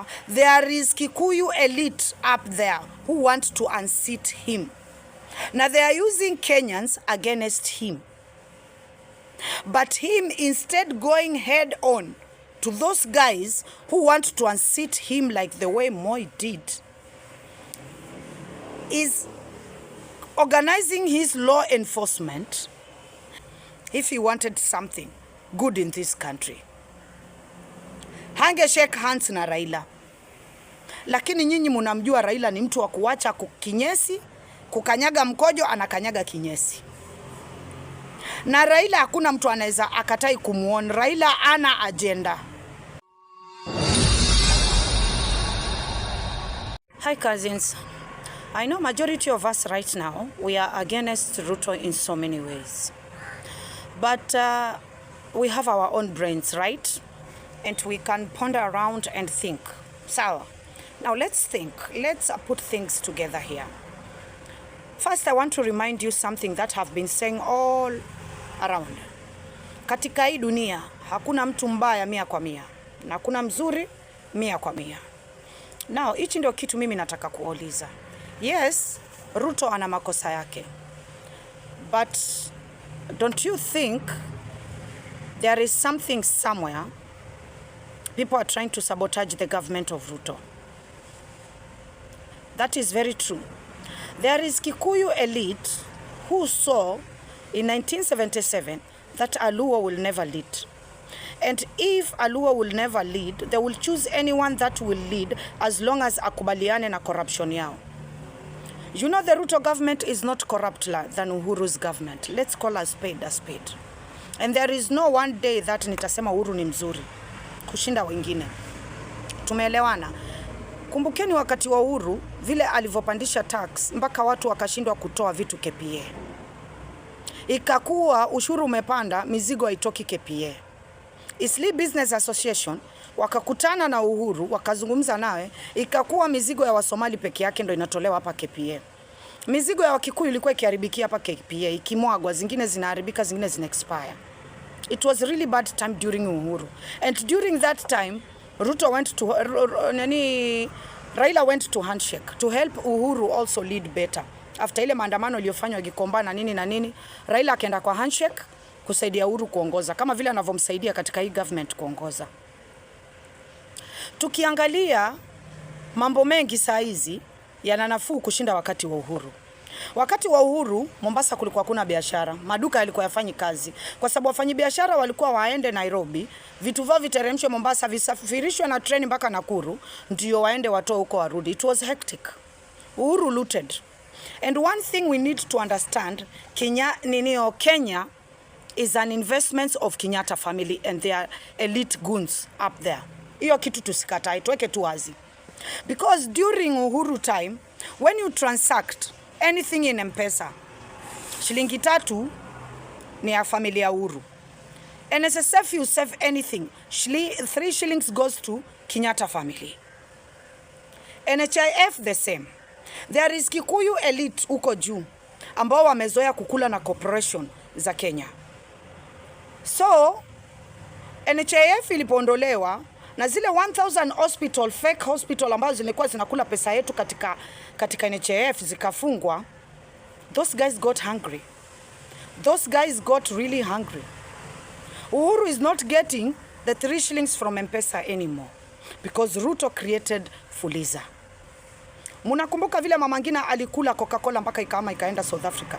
power, there is Kikuyu elite up there who want to unseat him. Now they are using Kenyans against him. But him instead going head on to those guys who want to unseat him like the way Moi did, is organizing his law enforcement if he wanted something good in this country. Hange shake hands na Raila. Lakini nyinyi munamjua Raila ni mtu wa kuacha kinyesi, kukanyaga mkojo, anakanyaga kinyesi. Na Raila hakuna mtu anaweza akatai kumuona. Raila ana agenda. Hi cousins. I know majority of us right now, we are against Ruto in so many ways. But we have our own brains, right? And we can ponder around and think. So, now let's think. Let's put things together here. First, I want to remind you something that I've been saying all around. Katika hii dunia, hakuna mtu mbaya 100%. Na hakuna mzuri 100%. Now, hichi ndio kitu mimi nataka kuuliza. Yes, Ruto ana makosa yake. But don't you think there is something somewhere people are trying to sabotage the government of Ruto? That is very true. There is Kikuyu elite who saw in 1977 that Aluo will never lead. And if Aluo will never lead, they will choose anyone that will lead as long as akubaliane na corruption yao. You know the Ruto government is not corrupter than Uhuru's government. Let's call a spade a spade. And there is no one day that nitasema Uhuru ni mzuri kushinda wengine. Tumeelewana. Kumbukeni wakati wa Uhuru vile alivyopandisha tax mpaka watu wakashindwa kutoa vitu KPA. Ikakuwa ushuru umepanda, mizigo haitoki KPA. Isli Business Association wakakutana na Uhuru, wakazungumza nawe, ikakuwa mizigo ya Wasomali peke yake ndio inatolewa hapa KPA. Mizigo ya Wakikuyu ilikuwa ikiharibikia hapa KPA, ikimwagwa, zingine zinaharibika, zingine zina expire. It was really bad time during Uhuru. And during that time, Ruto went to Raila went to handshake to help Uhuru also lead better. After ile maandamano iliyofanywa Gikomba na nini, Raila akaenda kwa handshake kusaidia Uhuru kuongoza kama vile anavyomsaidia katika hii government kuongoza. Tukiangalia mambo mengi saa hizi yana nafuu kushinda wakati wa Uhuru. Wakati wa Uhuru Mombasa kulikuwa kuna biashara, maduka yalikuwa yafanyi kazi kwa sababu wafanyi biashara walikuwa waende Nairobi, vitu vao viteremshwe Mombasa, visafirishwe na treni mpaka Nakuru ndio waende watoe huko warudi. It was hectic. Uhuru looted. And one thing we need to understand, Kenya is an investment of Kenyatta family and their elite goons up there. Hiyo kitu tusikatae, tuweke tu wazi. Because during Uhuru time, when you transact anything in M-Pesa, shilingi 3 ni ya familia Uhuru. NSSF you save anything, 3 shillings goes to Kenyatta family. NHIF the same. There is Kikuyu elite uko juu ambao wamezoea kukula na corporation za Kenya. So NHIF ilipoondolewa na zile 1000 hospital, fake hospital ambazo zilikuwa zinakula pesa yetu katika NHIF zikafungwa, those guys got hungry. Those guys got really hungry. Uhuru is not getting the 3 shillings from M-Pesa anymore because Ruto created Fuliza. Munakumbuka vile Mama Ngina alikula Coca-Cola mpaka ikaenda South Africa?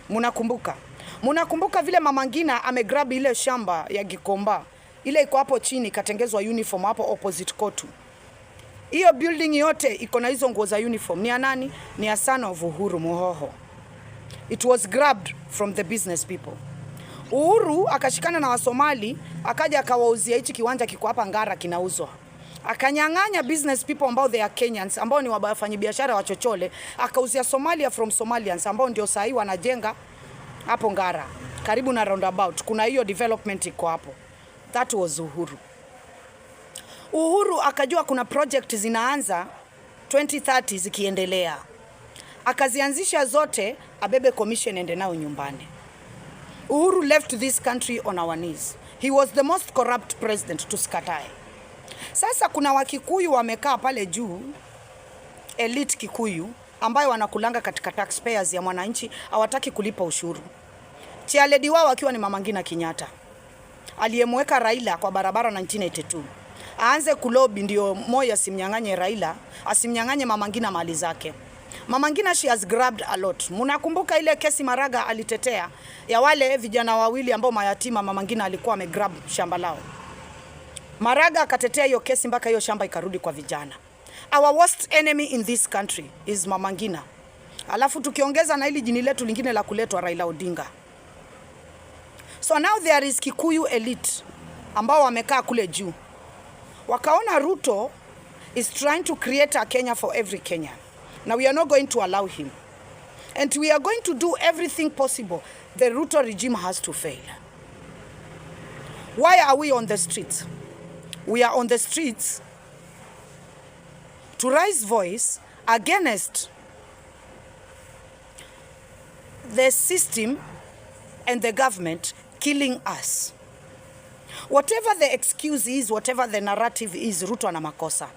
Munakumbuka? Munakumbuka vile Mama Ngina amegrab ile shamba ya Gikomba, ile iko hapo chini katengezwa uniform hapo opposite Kotu. Hiyo building yote iko na hizo nguo za uniform. Ni ya nani? Ni ya son of Uhuru Muhoho. It was grabbed from the business people. Uhuru akashikana na Wasomali, akaja akawauzia hichi kiwanja kiko hapa Ngara kinauzwa. Akanyang'anya business people ambao they are Kenyans, ambao ni wafanyabiashara wa chochole, akauzia Somalia from Somalians ambao ndio sahi wanajenga hapo Ngara karibu na roundabout. Kuna hiyo development iko hapo. That was Uhuru. Uhuru akajua kuna project zinaanza 2030 zikiendelea. Akazianzisha zote, abebe commission ende nao nyumbani. Uhuru left this country on our knees. He was the most corrupt president to Skatai. Sasa kuna Wakikuyu wamekaa pale juu, elite Kikuyu, ambayo wanakulanga katika taxpayers ya mwananchi, hawataki kulipa ushuru. Chairlady wao akiwa ni Mama Ngina Kenyatta, aliyemweka Raila kwa barabara 1982. Aanze kulobi ndio Moi asimnyang'anye Raila, asimnyang'anye Mama Ngina mali zake. Mama Ngina, she has grabbed a lot. Munakumbuka ile kesi Maraga alitetea ya wale vijana wawili ambao mayatima Mama Ngina alikuwa amegrab shamba lao. Maraga akatetea hiyo kesi mpaka hiyo shamba ikarudi kwa vijana. Our worst enemy in this country is Mama Ngina. Alafu tukiongeza na hili jini letu lingine la kuletwa Raila Odinga. So now there is Kikuyu elite ambao wamekaa kule juu. Wakaona Ruto is trying to create a Kenya for every Kenyan. Now we are not going to allow him. And we are going to do everything possible. The Ruto regime has to fail. Why are we on the streets? We are on the streets to raise voice against the system and the government killing us. Whatever the excuse is, whatever the narrative is, Ruto ana makosa.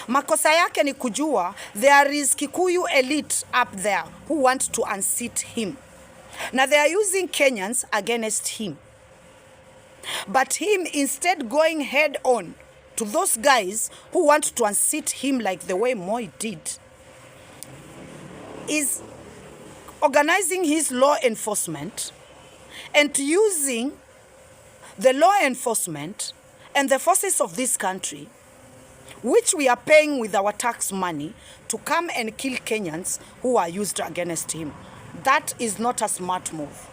Makosa yake ni kujua there is Kikuyu elite up there who want to unseat him. Now they are using Kenyans against him. But him instead going head on to those guys who want to unseat him like the way Moi did, is organizing his law enforcement and using the law enforcement and the forces of this country, which we are paying with our tax money, to come and kill Kenyans who are used against him. That is not a smart move.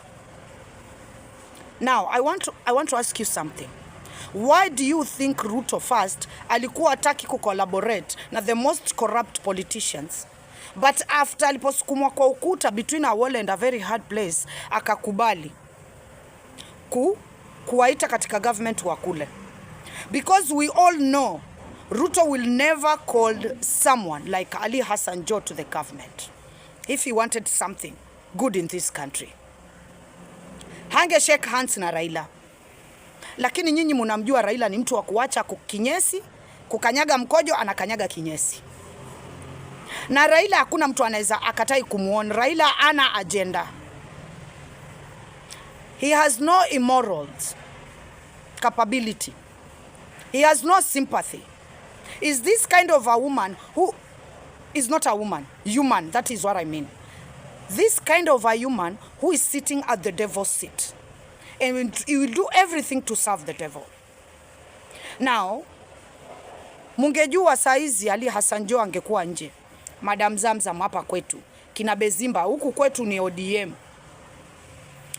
Now, I want to ask you something. Why do you think Ruto first alikuwa hataki collaborate na the most corrupt politicians, but after aliposukumwa kwa ukuta between a wall and a very hard place, akakubali kuwaita katika government wa kule? Because we all know Ruto will never call someone like Ali Hassan Joho to the government if he wanted something good in this country. Hange shake hands na Raila. Lakini nyinyi mnamjua Raila ni mtu wa kuacha kinyesi, kukanyaga mkojo, anakanyaga kinyesi. Na Raila hakuna mtu anaweza akatai kumuona. Raila ana agenda. He has no immorals capability. He has no sympathy. Is this kind of a woman who is not a woman, human, that is what I mean. This kind of a human who is sitting at the devil's seat, and he will do everything to serve the devil. Now, mungejua saizi Ali Hassan Joho angekuwa nje, Madam Zamzam hapa kwetu, kina Bezimba huku kwetu ni ODM,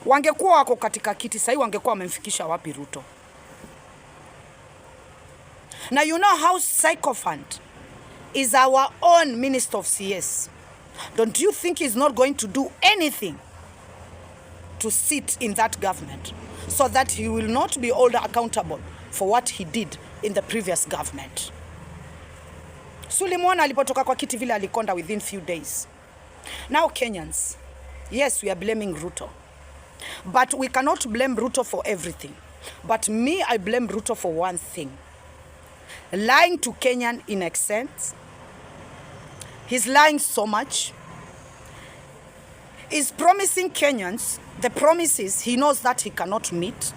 wangekuwa wako katika kiti sasa, wangekuwa wamemfikisha wapi Ruto? Now you know how sycophant is our own Minister of CS. Don't you think he's not going to do anything to sit in that government so that he will not be held accountable for what he did in the previous government? Sulimona alipotoka kwa kiti vile alikonda within few days. Now Kenyans, yes, we are blaming Ruto. But we cannot blame Ruto for everything. But me, I blame Ruto for one thing. Lying to Kenyan in excess. He's lying so much. He's promising Kenyans the promises he knows that he cannot meet.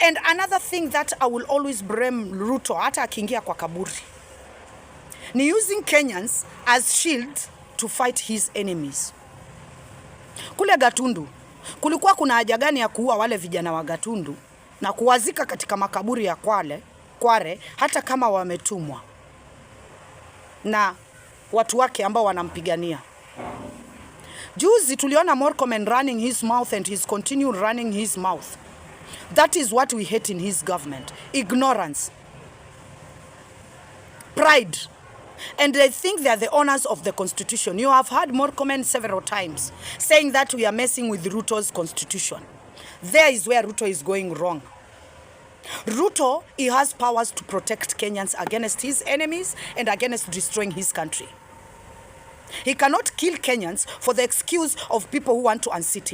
And another thing that I will always blame Ruto, hata akiingia kwa kaburi, ni using Kenyans as shield to fight his enemies. Kule Gatundu, kulikuwa kuna haja gani ya kuua wale vijana wa Gatundu na kuwazika katika makaburi ya Kware hata kama wametumwa na watu wake ambao wanampigania? Juzi tuliona Murkomen running his mouth and he's continuing running his mouth. That is what we hate in his government. Ignorance. Pride. And they think they are the owners of the constitution. You have heard Murkomen several times saying that we are messing with Ruto's constitution. There is where Ruto is going wrong. Ruto, he has powers to protect Kenyans against his enemies and against destroying his country. He cannot kill Kenyans for the excuse of people who want to unseat him.